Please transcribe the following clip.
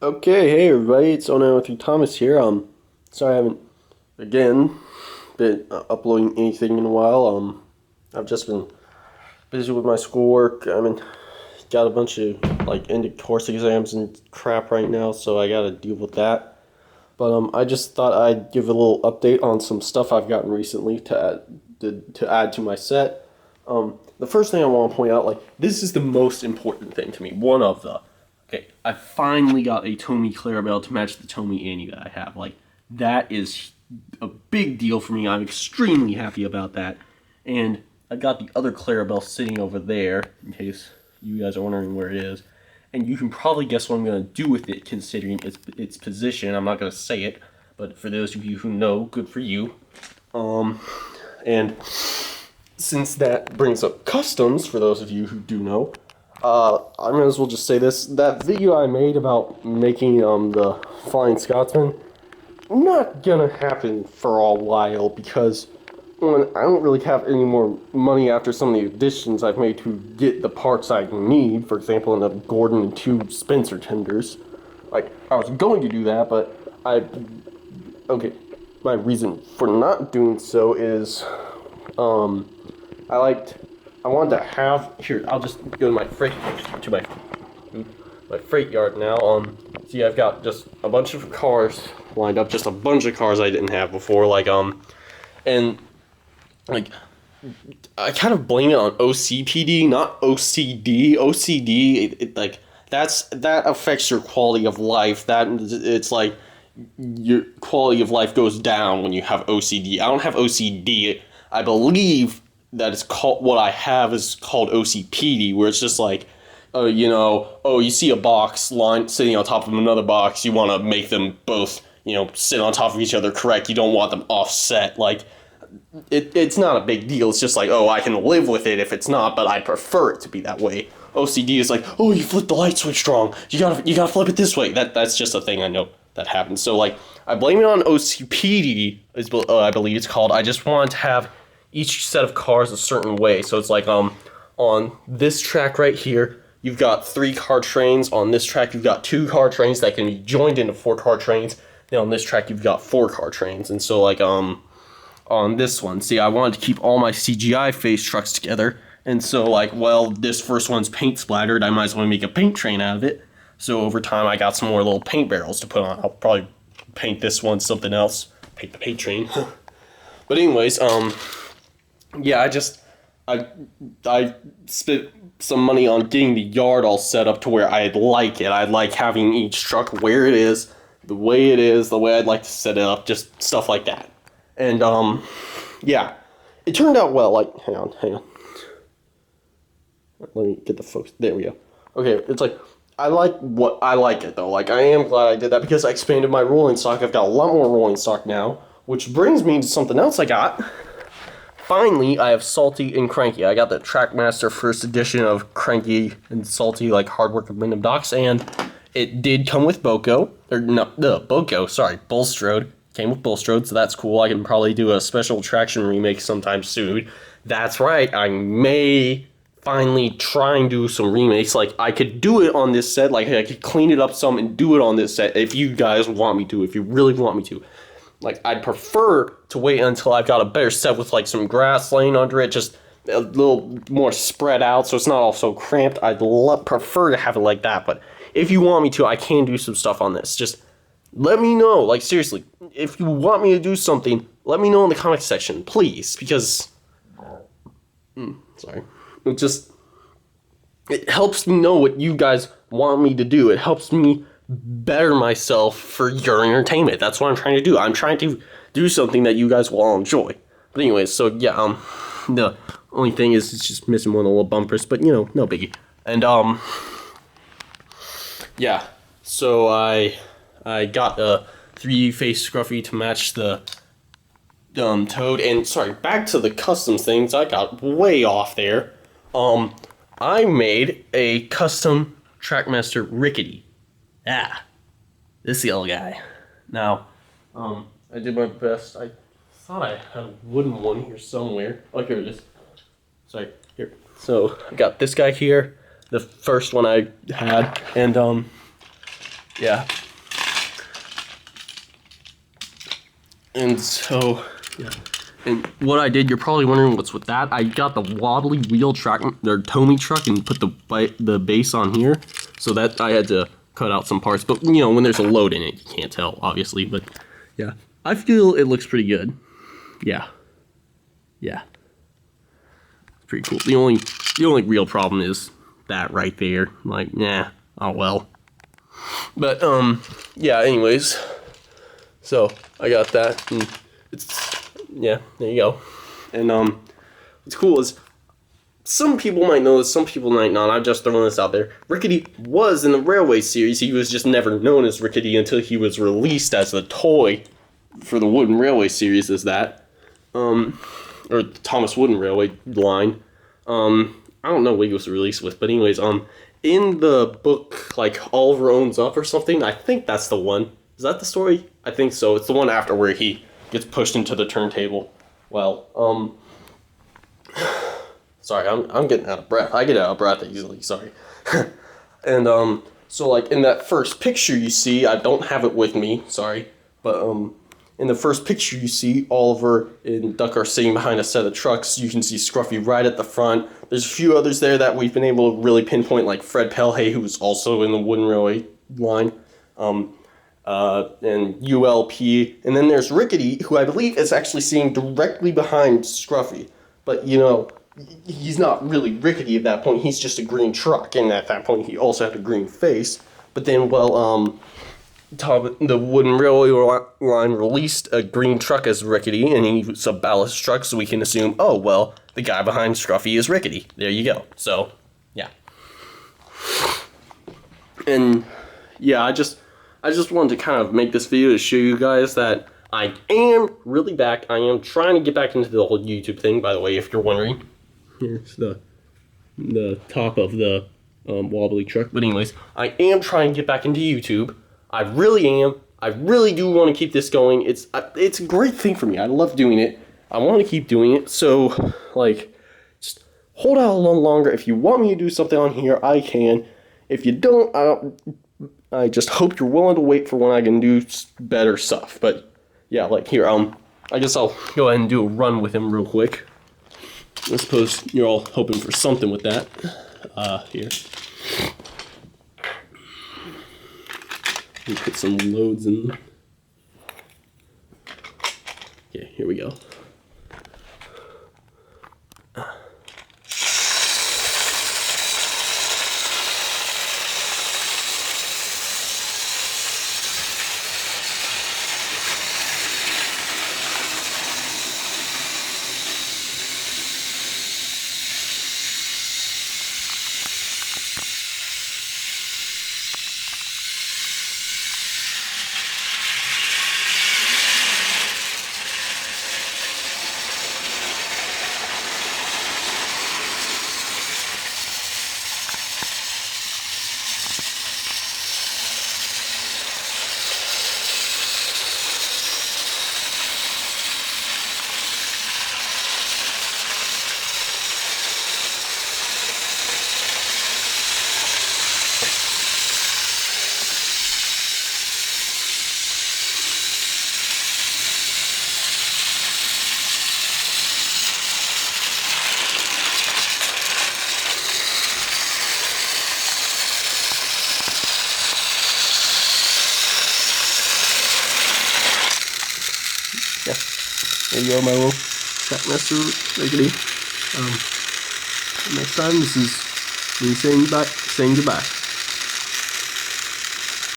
Okay, hey everybody, it's 0903 Thomas here. Sorry I haven't, again, been uploading anything in a while. I've just been busy with my schoolwork. Got a bunch of, end of course exams and crap right now, so I gotta deal with that. But, I just thought I'd give a little update on some stuff I've gotten recently to add to my set. The first thing I want to point out, this is the most important thing to me. Okay, I finally got a Tomy Clarabelle to match the Tomy Annie that I have. That is a big deal for me. I'm extremely happy about that. And I got the other Clarabelle sitting over there, in case you guys are wondering where it is. And you can probably guess what I'm going to do with it, considering its position. I'm not going to say it, but for those of you who know, good for you. And since that brings up customs, for those of you who do know, I might as well just say this. That video I made about making the Flying Scotsman, not gonna happen for a while because I don't really have any more money after some of the additions I've made to get the parts I need. For example, in the Gordon and 2 Spencer tenders. I was going to do that, but okay, my reason for not doing so is, I wanted to have, here, I'll just go to my freight yard now. See, I've got just a bunch of cars lined up, just a bunch of cars I didn't have before, and, I kind of blame it on OCPD, not OCD. OCD, that affects your quality of life. It's like, your quality of life goes down when you have OCD. I don't have OCD. I believe that it's called, what I have is called OCPD, where it's just you see a box line sitting on top of another box, you want to make them both, sit on top of each other correct. You don't want them offset. It's not a big deal. It's just I can live with it if it's not, but I prefer it to be that way. OCD is you flipped the light switch wrong. You gotta flip it this way. That's just a thing I know that happens. So I blame it on OCPD, I believe it's called. I just want to have each set of cars a certain way. So it's on this track right here, you've got 3-car trains. On this track, you've got 2-car trains that can be joined into 4-car trains. Then on this track, you've got 4-car trains. And so on this one, see, I wanted to keep all my CGI phase trucks together. And so this first one's paint splattered. I might as well make a paint train out of it. So over time, I got some more little paint barrels to put on. I'll probably paint this one something else. Paint the paint train. But anyways, yeah, I spent some money on getting the yard all set up to where I'd like it. I'd like having each truck where it is, the way I'd like to set it up, just stuff like that. And yeah, it turned out well. Hang on. Let me get the focus. There we go. Okay, it's I like it though. I am glad I did that because I expanded my rolling stock. I've got a lot more rolling stock now, which brings me to something else I got. Finally, I have Salty and Cranky. I got the Trackmaster first edition of Cranky and Salty, Hard Work of Wyndham Docks, and it did come with Boko. Bulstrode. Came with Bulstrode, so that's cool. I can probably do a special traction remake sometime soon. That's right, I may finally try and do some remakes. I could do it on this set. I could clean it up some and do it on this set if you guys want me to, if you really want me to. I'd prefer to wait until I've got a better set with, some grass laying under it, just a little more spread out so it's not all so cramped. I'd prefer to have it like that, but if you want me to, I can do some stuff on this. Just let me know. Seriously, if you want me to do something, let me know in the comment section, please, because... sorry. It helps me know what you guys want me to do. It helps me better myself for your entertainment. That's what I'm trying to do. I'm trying to do something that you guys will all enjoy. But anyways, so yeah, the only thing is it's just missing one of the little bumpers, but no biggie. And yeah, so I got a 3D face Scruffy to match the Toad. And sorry, back to the customs things. I got way off there. I made a custom Trackmaster Rickety. This yellow guy. Now, I did my best. I thought I had a wooden one here somewhere. Oh, here it is. Sorry, here. So, I got this guy here, the first one I had, and, yeah. And so, yeah. And what I did, you're probably wondering what's with that. I got the wobbly wheel track, or Tomy truck, and put the base on here. So that I had to cut out some parts. But, you know, when there's a load in it, you can't tell, obviously. But, yeah. I feel it looks pretty good. Yeah. Yeah. It's pretty cool. The only real problem is that right there. Like, nah. Oh, well. But, yeah, anyways. So, I got that. And yeah, there you go. And what's cool is some people might know this, some people might not. I'm just throwing this out there. Rickety was in the Railway series. He was just never known as Rickety until he was released as a toy for the Wooden Railway series. Is that or the Thomas Wooden Railway line? I don't know what he was released with, but anyways, in the book, like Oliver Owns Up or something. I think that's the one. Is that the story? I think so. It's the one after where he gets pushed into the turntable. Well, sorry, I'm getting out of breath. I get out of breath easily, sorry. And, so, like, in that first picture you see, I don't have it with me, sorry, but, in the first picture you see, Oliver and Duck are sitting behind a set of trucks. You can see Scruffy right at the front. There's a few others there that we've been able to really pinpoint, like Fred Pelhay, who was also in the Wooden Railway line. And ULP, and then there's Rickety, who I believe is actually sitting directly behind Scruffy. But, you know, he's not really Rickety at that point, he's just a green truck, and at that point he also had a green face. But then, well, the Wooden Railway line released a green truck as Rickety, and he was a ballast truck, so we can assume, oh, well, the guy behind Scruffy is Rickety. There you go. So, yeah. And, yeah, I just wanted to kind of make this video to show you guys that I am really back. I am trying to get back into the whole YouTube thing, by the way, if you're wondering. Here's the top of the wobbly truck. But anyways, I am trying to get back into YouTube. I really am. I really do want to keep this going. It's a great thing for me. I love doing it. I want to keep doing it. So, like, just hold out a little longer. If you want me to do something on here, I can. If you don't, I just hope you're willing to wait for when I can do better stuff. But yeah, like here, I guess I'll go ahead and do a run with him real quick. I suppose you're all hoping for something with that. Here. Let me put some loads in. Okay, here we go. Yeah, there you go, my little Trackmaster Rickety. Next time, this is me saying goodbye.